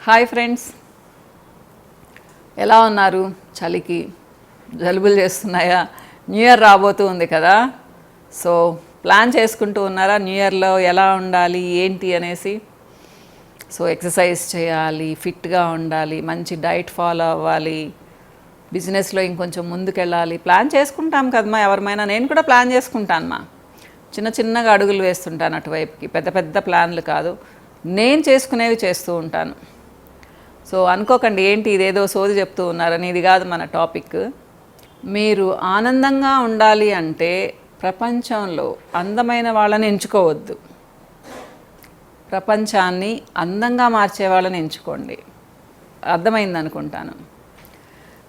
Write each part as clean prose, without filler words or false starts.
Hi friends, ఎలా ఉన్నారు? చలికి జలుబులు చేస్తున్నాయా? న్యూ ఇయర్ రాబోతూ ఉంది కదా. సో ప్లాన్ చేసుకుంటూ ఉన్నారా న్యూ ఇయర్లో ఎలా ఉండాలి ఏంటి అనేసి? సో ఎక్సర్సైజ్ చేయాలి, ఫిట్గా ఉండాలి, మంచి డైట్ ఫాలో అవ్వాలి, బిజినెస్లో ఇంకొంచెం ముందుకెళ్ళాలి. ప్లాన్ చేసుకుంటాం కదమ్మా ఎవరిమైనా. నేను కూడా ప్లాన్ చేసుకుంటానమ్మా. చిన్న చిన్నగా అడుగులు వేస్తుంటాను అటువైపుకి, పెద్ద పెద్ద ప్లాన్లు కాదు, నేను చేసుకునేవి చేస్తూ ఉంటాను. సో అనుకోకండి ఏంటి ఇదేదో సోది చెప్తూ ఉన్నారని. ఇది కాదు మన టాపిక్. మీరు ఆనందంగా ఉండాలి అంటే ప్రపంచంలో అందమైన వాళ్ళని ఎంచుకోవద్దు, ప్రపంచాన్ని అందంగా మార్చే వాళ్ళని ఎంచుకోండి. అర్థమైంది అనుకుంటాను.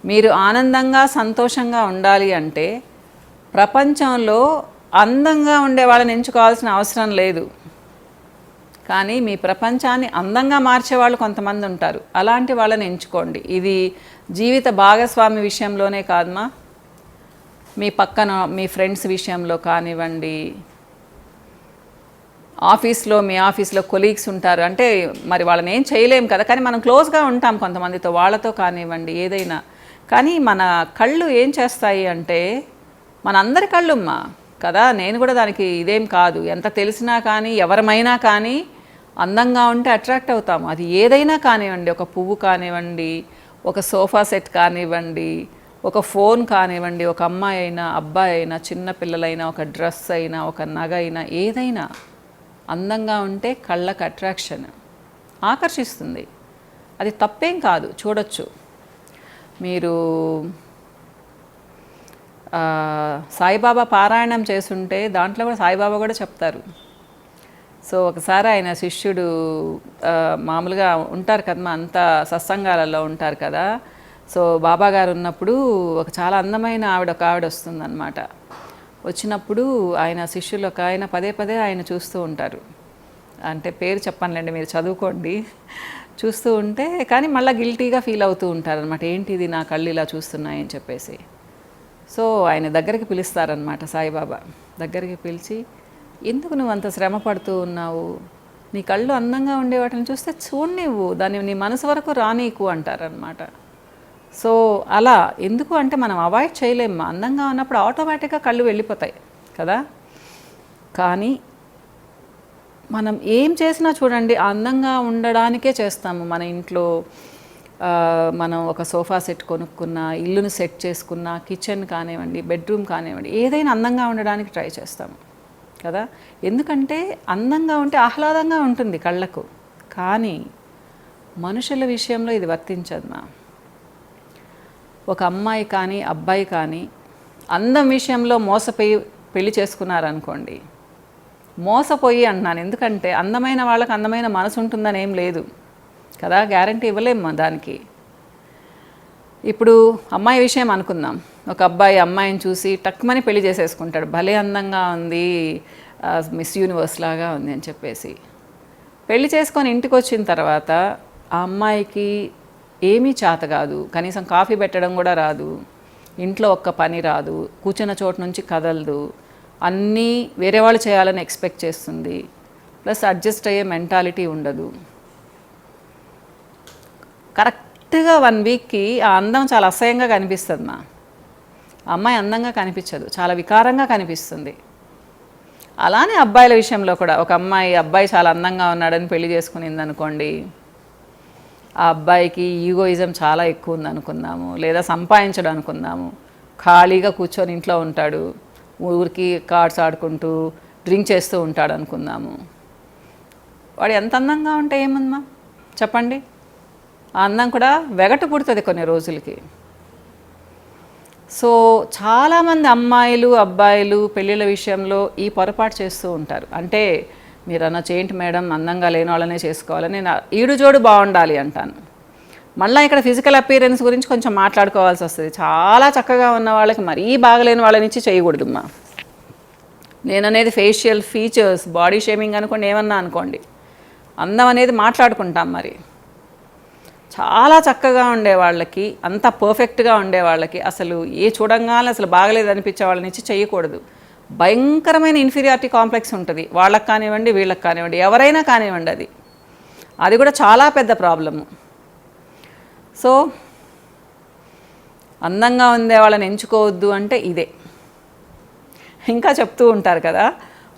మీరు ఆనందంగా సంతోషంగా ఉండాలి అంటే ప్రపంచంలో అందంగా ఉండే వాళ్ళని ఎంచుకోవాల్సిన అవసరం లేదు. కానీ మీ ప్రపంచాన్ని అందంగా మార్చేవాళ్ళు కొంతమంది ఉంటారు, అలాంటి వాళ్ళని ఎంచుకోండి. ఇది జీవిత భాగస్వామి విషయంలోనే కాదమ్మా, మీ పక్కన మీ ఫ్రెండ్స్ విషయంలో కానివ్వండి, మీ ఆఫీస్లో కొలీగ్స్ ఉంటారు అంటే మరి వాళ్ళని ఏం చేయలేం కదా, కానీ మనం క్లోజ్గా ఉంటాం కొంతమందితో, వాళ్ళతో కానివ్వండి ఏదైనా. కానీ మన కళ్ళు ఏం చేస్తాయి అంటే, మనందరి కళ్ళుమ్మా కదా, నేను కూడా దానికి ఇదేం కాదు. ఎంత తెలిసినా కానీ ఎవరమైనా కానీ అందంగా ఉంటే అట్రాక్ట్ అవుతాము. అది ఏదైనా కానివ్వండి, ఒక పువ్వు కానివ్వండి, ఒక సోఫా సెట్ కానివ్వండి, ఒక ఫోన్ కానివ్వండి, ఒక అమ్మాయి అయినా అబ్బాయి అయినా చిన్న పిల్లలైనా, ఒక డ్రెస్ అయినా, ఒక నగ అయినా, ఏదైనా అందంగా ఉంటే కళ్ళకు అట్రాక్షన్, ఆకర్షిస్తుంది. అది తప్పేం కాదు, చూడొచ్చు. మీరు సాయిబాబా పారాయణం చేస్తుంటే దాంట్లో కూడా సాయిబాబా కూడా చెప్తారు. సో ఒకసారి ఆయన శిష్యుడు మామూలుగా ఉంటారు కదమ్మా, అంతా సత్సంగాలలో ఉంటారు కదా. సో బాబా గారు ఉన్నప్పుడు ఒక చాలా అందమైన ఒక ఆవిడ వస్తుందన్నమాట. వచ్చినప్పుడు ఆయన శిష్యులు ఒక ఆయన పదే పదే ఆయన చూస్తూ ఉంటారు. అంటే పేరు చెప్పనులేండి, మీరు చదువుకోండి. చూస్తూ ఉంటే కానీ మళ్ళీ గిల్టీగా ఫీల్ అవుతూ ఉంటారనమాట, ఏంటిది నా కళ్ళు ఇలా చూస్తున్నాయని చెప్పేసి. సో ఆయన దగ్గరికి పిలుస్తారనమాట సాయిబాబా. దగ్గరికి పిలిచి, ఎందుకు నువ్వు అంత శ్రమ పడుతూ ఉన్నావు? నీ కళ్ళు అందంగా ఉండే వాటిని చూస్తే చూడనివ్వు, దాన్ని నీ మనసు వరకు రానీకు అంటారనమాట. సో అలా ఎందుకు అంటే మనం అవాయిడ్ చేయలేము. అందంగా ఉన్నప్పుడు ఆటోమేటిక్గా కళ్ళు వెళ్ళిపోతాయి కదా. కానీ మనం ఏం చేసినా చూడండి, అందంగా ఉండడానికే చేస్తాము. మన ఇంట్లో మనం ఒక సోఫా సెట్ కొనుక్కున్నా, ఇల్లును సెట్ చేసుకున్నా, కిచెన్ కానివ్వండి, బెడ్రూమ్ కానివ్వండి, ఏదైనా అందంగా ఉండడానికి ట్రై చేస్తాము కదా. ఎందుకంటే అందంగా ఉంటే ఆహ్లాదంగా ఉంటుంది కళ్ళకు. కానీ మనుషుల విషయంలో ఇది వర్తించదుమా. ఒక అమ్మాయి కానీ అబ్బాయి కానీ అందం విషయంలో మోసపోయి పెళ్లి చేసుకున్నారనుకోండి, మోసపోయి అంటున్నాను ఎందుకంటే అందమైన వాళ్ళకి అందమైన మనసు ఉంటుందని ఏం లేదు కదా, గ్యారంటీ ఇవ్వలేము దానికి. ఇప్పుడు అమ్మాయి విషయం అనుకుందాం. ఒక అబ్బాయి అమ్మాయిని చూసి టక్మని పెళ్లి చేసేసుకుంటాడు, భలే అందంగా ఉంది, మిస్ యూనివర్స్ లాగా ఉంది అని చెప్పేసి. పెళ్లి చేసుకొని ఇంటికి వచ్చిన తర్వాత ఆ అమ్మాయికి ఏమీ చేత కాదు, కనీసం కాఫీ పెట్టడం కూడా రాదు, ఇంట్లో ఒక్క పని రాదు, కూర్చున్న చోటు నుంచి కదలదు, అన్నీ వేరే వాళ్ళు చేయాలని ఎక్స్పెక్ట్ చేస్తుంది, ప్లస్ అడ్జస్ట్ అయ్యే మెంటాలిటీ ఉండదు. కరెక్ట్గా 1 వీక్కి ఆ అందం చాలా అసహ్యంగా కనిపిస్తుంది. మా అమ్మాయి అందంగా కనిపించదు, చాలా వికారంగా కనిపిస్తుంది. అలానే అబ్బాయిల విషయంలో కూడా ఒక అబ్బాయి చాలా అందంగా ఉన్నాడని పెళ్లి చేసుకునింది అనుకోండి, ఆ అబ్బాయికి ఈగోయిజం చాలా ఎక్కువ ఉంది అనుకుందాము, లేదా సంపాదించడం అనుకుందాము, ఖాళీగా కూర్చొని ఇంట్లో ఉంటాడు, ఊరికి కార్డ్స్ ఆడుకుంటూ డ్రింక్ చేస్తూ ఉంటాడు అనుకుందాము. వాడు ఎంత అందంగా ఉంటే ఏముందమ్మా చెప్పండి, ఆ అందం కూడా వెగటు పుడుతుంది కొన్ని రోజులకి. సో చాలామంది అమ్మాయిలు అబ్బాయిలు పెళ్ళిళ్ళ విషయంలో ఈ పొరపాటు చేస్తూ ఉంటారు. అంటే మీరు అనొచ్చు, ఏంటి మేడం అందంగా లేని వాళ్ళనే చేసుకోవాలని. నేను ఈడు జోడు బాగుండాలి అంటాను. మళ్ళీ ఇక్కడ ఫిజికల్ అపీరెన్స్ గురించి కొంచెం మాట్లాడుకోవాల్సి వస్తుంది. చాలా చక్కగా ఉన్న వాళ్ళకి మరీ బాగలేని వాళ్ళనిచ్చి చేయకూడదుమ్మా. నేను అనేది ఫేషియల్ ఫీచర్స్, బాడీ షేమింగ్ అనుకోండి, ఏమన్నా అనుకోండి, అందం అనేది మాట్లాడుకుంటాం. మరి చాలా చక్కగా ఉండే వాళ్ళకి, అంత పర్ఫెక్ట్గా ఉండే వాళ్ళకి అసలు ఏ చూడంగానే అసలు బాగలేదు అనిపించే వాళ్ళని ఇచ్చి చేయకూడదు. భయంకరమైన ఇన్ఫీరియారిటీ కాంప్లెక్స్ ఉంటుంది వాళ్ళకి కానివ్వండి, వీళ్ళకి కానివ్వండి, ఎవరైనా కానివ్వండి. అది కూడా చాలా పెద్ద ప్రాబ్లము. సో అందంగా ఉండే వాళ్ళని ఎంచుకోవద్దు అంటే ఇదే. ఇంకా చెప్తూ ఉంటారు కదా,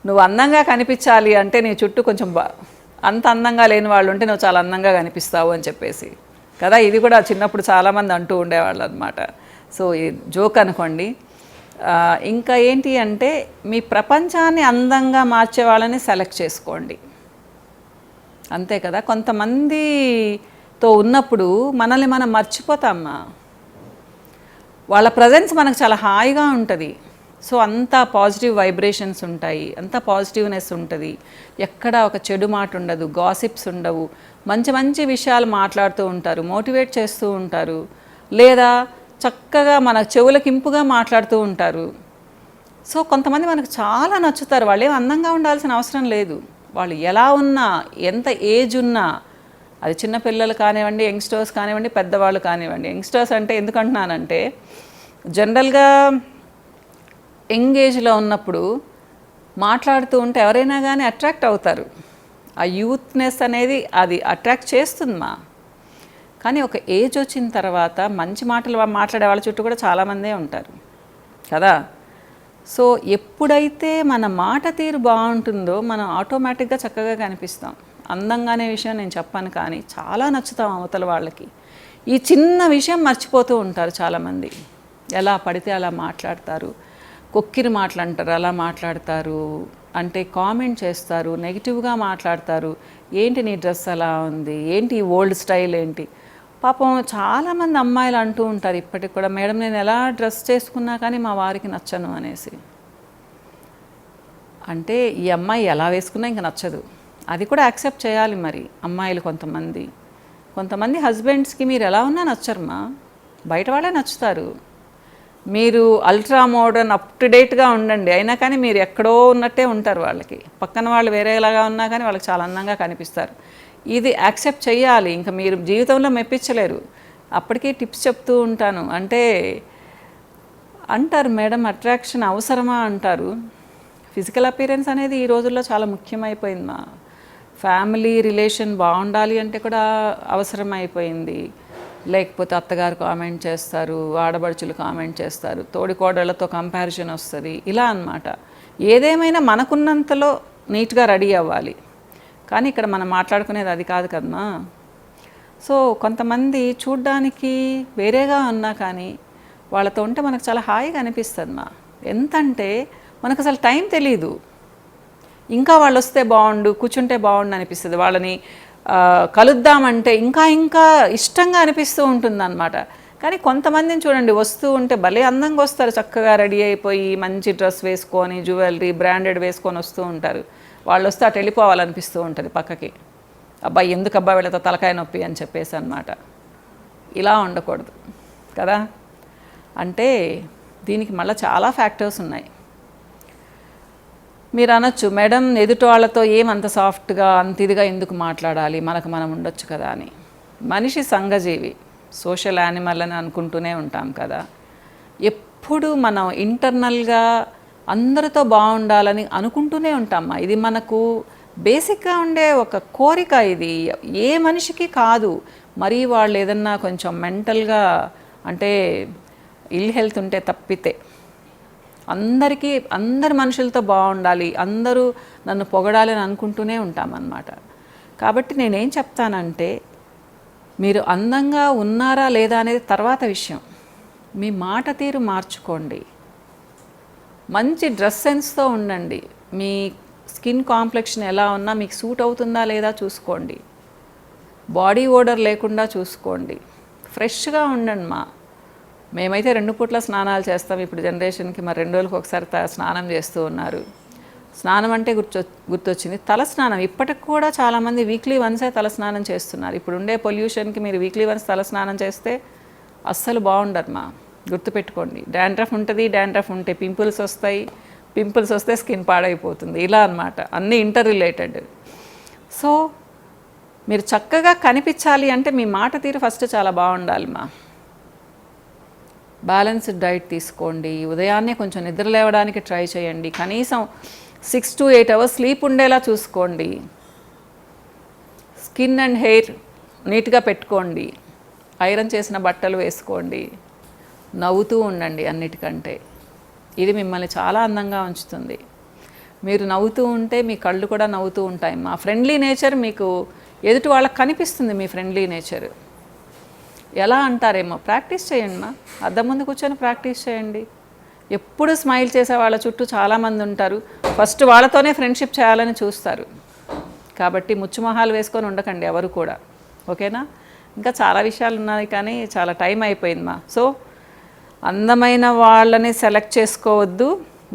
నువ్వు అందంగా కనిపించాలి అంటే నీ చుట్టూ కొంచెం అంత అందంగా లేని వాళ్ళు ఉంటే నువ్వు చాలా అందంగా కనిపిస్తావు అని చెప్పేసి కదా. ఇది కూడా చిన్నప్పుడు చాలామంది అంటూ ఉండేవాళ్ళు అనమాట. సో ఈ జోక్ అనుకోండి. ఇంకా ఏంటి అంటే మీ ప్రపంచాన్ని అందంగా మార్చే వాళ్ళని సెలెక్ట్ చేసుకోండి, అంతే కదా. కొంతమందితో ఉన్నప్పుడు మనల్ని మనం మర్చిపోతామా, వాళ్ళ ప్రజెన్స్ మనకు చాలా హాయిగా ఉంటుంది. సో అంతా పాజిటివ్ వైబ్రేషన్స్ ఉంటాయి, అంతా పాజిటివ్నెస్ ఉంటుంది, ఎక్కడ ఒక చెడు మాట ఉండదు, గాసిప్స్ ఉండవు, మంచి మంచి విషయాలు మాట్లాడుతూ ఉంటారు, మోటివేట్ చేస్తూ ఉంటారు, లేదా చక్కగా మన చెవులకి ఇంపుగా మాట్లాడుతూ ఉంటారు. సో కొంతమంది మనకు చాలా నచ్చుతారు. వాళ్ళు ఏం అందంగా ఉండాల్సిన అవసరం లేదు, వాళ్ళు ఎలా ఉన్నా ఎంత ఏజ్ ఉన్నా, అది చిన్నపిల్లలు కానివ్వండి, యంగ్స్టర్స్ కానివ్వండి, పెద్దవాళ్ళు కానివ్వండి. యంగ్స్టర్స్ అంటే ఎందుకంటున్నానంటే జనరల్గా యంగ్ ఏజ్లో ఉన్నప్పుడు మాట్లాడుతూ ఉంటే ఎవరైనా కానీ అట్రాక్ట్ అవుతారు. ఆ యూత్నెస్ అనేది అది అట్రాక్ట్ చేస్తుందమ్మా. కానీ ఒక ఏజ్ వచ్చిన తర్వాత మంచి మాటలు మాట్లాడే వాళ్ళ చుట్టూ కూడా చాలామందే ఉంటారు కదా. సో ఎప్పుడైతే మన మాట తీరు బాగుంటుందో మనం ఆటోమేటిక్గా చక్కగా కనిపిస్తాం. అందంగా అనే విషయం నేను చెప్పాను, కానీ చాలా నచ్చుతాం అవతల వాళ్ళకి. ఈ చిన్న విషయం మర్చిపోతూ ఉంటారు చాలామంది. ఎలా పడితే అలా మాట్లాడతారు, కొక్కిరి మాట్లాడతారు, అలా మాట్లాడతారు, అంటే కామెంట్ చేస్తారు, నెగిటివ్గా మాట్లాడతారు. ఏంటి నీ డ్రెస్ అలా ఉంది, ఏంటి ఈ ఓల్డ్ స్టైల్ ఏంటి. పాపం చాలామంది అమ్మాయిలు అంటూ ఉంటారు ఇప్పటికి కూడా, మేడం నేను ఎలా డ్రెస్ చేసుకున్నా కానీ మా వారికి నచ్చను అనేసి. అంటే ఈ అమ్మాయి ఎలా వేసుకున్నా ఇంకా నచ్చదు, అది కూడా యాక్సెప్ట్ చేయాలి. మరి అమ్మాయిలు కొంతమంది హస్బెండ్స్కి మీరు ఎలా ఉన్నా నచ్చరమ్మా, బయట వాళ్ళే నచ్చుతారు. మీరు అల్ట్రా మోడర్న్ అప్ టు డేట్గా ఉండండి, అయినా కానీ మీరు ఎక్కడో ఉన్నట్టే ఉంటారు. వాళ్ళకి పక్కన వాళ్ళు వేరేలాగా ఉన్నా కానీ వాళ్ళకి చాలా అందంగా కనిపిస్తారు. ఇది యాక్సెప్ట్ చేయాలి. ఇంకా మీరు జీవితంలో మెప్పించలేరు. అప్పటికీ టిప్స్ చెప్తూ ఉంటాను. అంటే అంటారు మేడం అట్రాక్షన్ అవసరమా అంటారు. ఫిజికల్ అపీరెన్స్ అనేది ఈ రోజుల్లో చాలా ముఖ్యమైపోయింది. మా ఫ్యామిలీ రిలేషన్ బాగుండాలి అంటే కూడా అవసరమైపోయింది. లేకపోతే అత్తగారు కామెంట్ చేస్తారు, ఆడబడుచులు కామెంట్ చేస్తారు, తోడికోడళ్లతో కంపారిజన్ వస్తుంది, ఇలా అన్నమాట. ఏదేమైనా మనకున్నంతలో నీట్గా రెడీ అవ్వాలి. కానీ ఇక్కడ మనం మాట్లాడుకునేది అది కాదు కదమ్మా. సో కొంతమంది చూడ్డానికి వేరేగా ఉన్నా కానీ వాళ్ళతో ఉంటే మనకు చాలా హాయిగా అనిపిస్తుంది మా. ఎంతంటే మనకు అసలు టైం తెలీదు. ఇంకా వాళ్ళు వస్తే బాగుండు, కూర్చుంటే బాగుండు అనిపిస్తుంది. వాళ్ళని కలుద్దామంటే ఇంకా ఇంకా ఇష్టంగా అనిపిస్తూ ఉంటుంది అన్నమాట. కానీ కొంతమందిని చూడండి, వస్తూ ఉంటే భలే అందంగా వస్తారు, చక్కగా రెడీ అయిపోయి మంచి డ్రెస్ వేసుకొని జ్యువెలరీ బ్రాండెడ్ వేసుకొని వస్తూ ఉంటారు. వాళ్ళు వస్తే అటు వెళ్ళిపోవాలనిపిస్తూ ఉంటుంది పక్కకి. అబ్బాయి ఎందుకు అబ్బాయి వీళ్ళతో తలకాయ నొప్పి అని చెప్పేసి అన్నమాట. ఇలా ఉండకూడదు కదా. అంటే దీనికి మళ్ళీ చాలా ఫ్యాక్టర్స్ ఉన్నాయి. మీరు అనొచ్చు మేడం ఎదుటి వాళ్ళతో ఏమంత సాఫ్ట్గా అంత ఇదిగా ఎందుకు మాట్లాడాలి, మనకు మనం ఉండొచ్చు కదా అని. మనిషి సంఘజీవి, సోషల్ యానిమల్ అని అనుకుంటూనే ఉంటాం కదా. ఎప్పుడు మనం ఇంటర్నల్గా అందరితో బాగుండాలని అనుకుంటూనే ఉంటామా. ఇది మనకు బేసిక్గా ఉండే ఒక కోరిక. ఇది ఏ మనిషికి కాదు. మరి వాళ్ళు ఏదన్నా కొంచెం మెంటల్గా అంటే ఇల్ హెల్త్ ఉంటే తప్పితే అందరి మనుషులతో బాగుండాలి, అందరూ నన్ను పొగడాలి అని అనుకుంటూనే ఉంటామన్నమాట. కాబట్టి నేనేం చెప్తానంటే మీరు అందంగా ఉన్నారా లేదా అనేది తర్వాత విషయం. మీ మాట తీరు మార్చుకోండి, మంచి డ్రెస్ సెన్స్తో ఉండండి, మీ స్కిన్ కాంప్లెక్షన్ ఎలా ఉన్నా మీకు సూట్ అవుతుందా లేదా చూసుకోండి, బాడీ ఓడర్ లేకుండా చూసుకోండి, ఫ్రెష్గా ఉండండి. మేమైతే 2 పూట్ల స్నానాలు చేస్తాం ఇప్పుడు జనరేషన్కి. మరి 2 రోజులకు ఒకసారి స్నానం చేస్తూ ఉన్నారు. స్నానం అంటే గుర్తొచ్చింది, తల స్నానం. ఇప్పటికి కూడా చాలామంది వీక్లీ వన్సే తల స్నానం చేస్తున్నారు. ఇప్పుడు ఉండే పొల్యూషన్కి మీరు వీక్లీ వన్స్ తల స్నానం చేస్తే అస్సలు బాగుండదు మా. గుర్తుపెట్టుకోండి, డాండ్రఫ్ ఉంటుంది, డాండ్రఫ్ ఉంటే పింపుల్స్ వస్తాయి, పింపుల్స్ వస్తే స్కిన్ పాడైపోతుంది, ఇలా అన్నమాట. అన్నీ ఇంటర్ రిలేటెడ్. సో మీరు చక్కగా కనిపించాలి అంటే మీ మాట తీరు ఫస్ట్ చాలా బాగుండాలి మా. బ్యాలెన్స్డ్ డైట్ తీసుకోండి, ఉదయాన్నే కొంచెం నిద్ర లేవడానికి ట్రై చేయండి, కనీసం 6 to 8 hours స్లీప్ ఉండేలా చూసుకోండి, స్కిన్ అండ్ హెయిర్ నీట్గా పెట్టుకోండి, ఐరన్ చేసిన బట్టలు వేసుకోండి, నవ్వుతూ ఉండండి. అన్నిటికంటే ఇది మిమ్మల్ని చాలా అందంగా ఉంచుతుంది. మీరు నవ్వుతూ ఉంటే మీ కళ్ళు కూడా నవ్వుతూ ఉంటాయి. మా ఫ్రెండ్లీ నేచర్ మీకు ఎదుటి వాళ్ళకి కనిపిస్తుంది. మీ ఫ్రెండ్లీ నేచర్ ఎలా అంటారేమో, ప్రాక్టీస్ చేయండి మా. అద్దం ముందు కూర్చొని ప్రాక్టీస్ చేయండి. ఎప్పుడు స్మైల్ చేసే వాళ్ళ చుట్టూ చాలామంది ఉంటారు. ఫస్ట్ వాళ్ళతోనే ఫ్రెండ్షిప్ చేయాలని చూస్తారు. కాబట్టి ముచ్చుమొహాలు వేసుకొని ఉండకండి ఎవరు కూడా. ఓకేనా? ఇంకా చాలా విషయాలు ఉన్నాయి కానీ చాలా టైం అయిపోయింది మా. సో అందమైన వాళ్ళని సెలెక్ట్ చేసుకోవద్దు,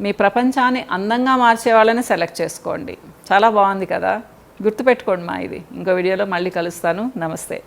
మీ ప్రపంచాన్ని అందంగా మార్చే వాళ్ళని సెలెక్ట్ చేసుకోండి. చాలా బాగుంది కదా, గుర్తుపెట్టుకోండి మా. ఇది ఇంకో వీడియోలో మళ్ళీ కలుస్తాను. నమస్తే.